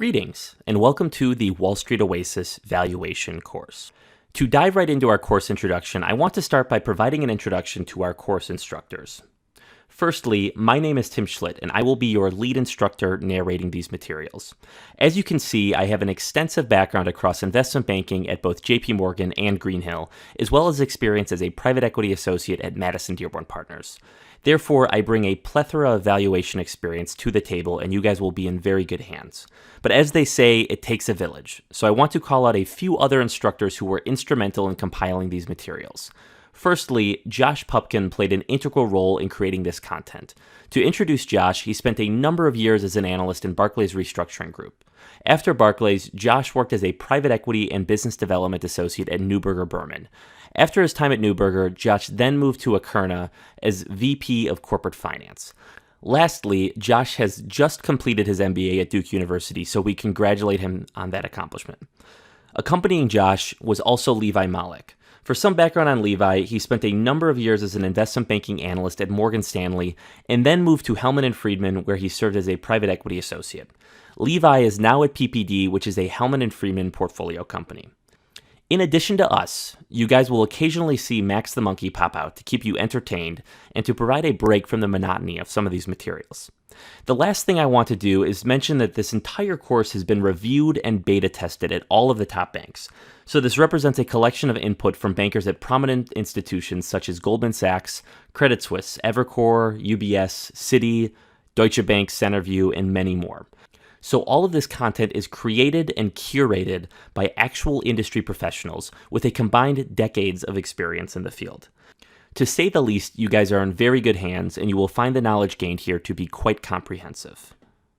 Greetings, and welcome to the Wall Street Oasis Valuation course. To dive right into our course introduction, I want to start by providing an introduction to our course instructors. Firstly, my name is Tim Schlitt, and I will be your lead instructor narrating these materials. As you can see, I have an extensive background across investment banking at both JP Morgan and Greenhill, as well as experience as a private equity associate at Madison Dearborn Partners. Therefore, I bring a plethora of valuation experience to the table, and you guys will be in very good hands. But as they say, it takes a village, so I want to call out a few other instructors who were instrumental in compiling these materials. Firstly, Josh Pupkin played an integral role in creating this content. To introduce Josh, he spent a number of years as an analyst in Barclays Restructuring Group. After Barclays, Josh worked as a private equity and business development associate at Neuberger Berman. After his time at Neuberger, Josh then moved to Akerna as VP of Corporate Finance. Lastly, Josh has just completed his MBA at Duke University, so we congratulate him on that accomplishment. Accompanying Josh was also Levi Malik. For some background on Levi, he spent a number of years as an investment banking analyst at Morgan Stanley and then moved to Hellman & Friedman, where he served as a private equity associate. Levi is now at PPD, which is a Hellman & Friedman portfolio company. In addition to us, you guys will occasionally see Max the Monkey pop out to keep you entertained and to provide a break from the monotony of some of these materials. The last thing I want to do is mention that this entire course has been reviewed and beta tested at all of the top banks. So this represents a collection of input from bankers at prominent institutions such as Goldman Sachs, Credit Suisse, Evercore, UBS, Citi, Deutsche Bank, Centerview, and many more. So all of this content is created and curated by actual industry professionals with a combined decades of experience in the field. To say the least, you guys are in very good hands, and you will find the knowledge gained here to be quite comprehensive.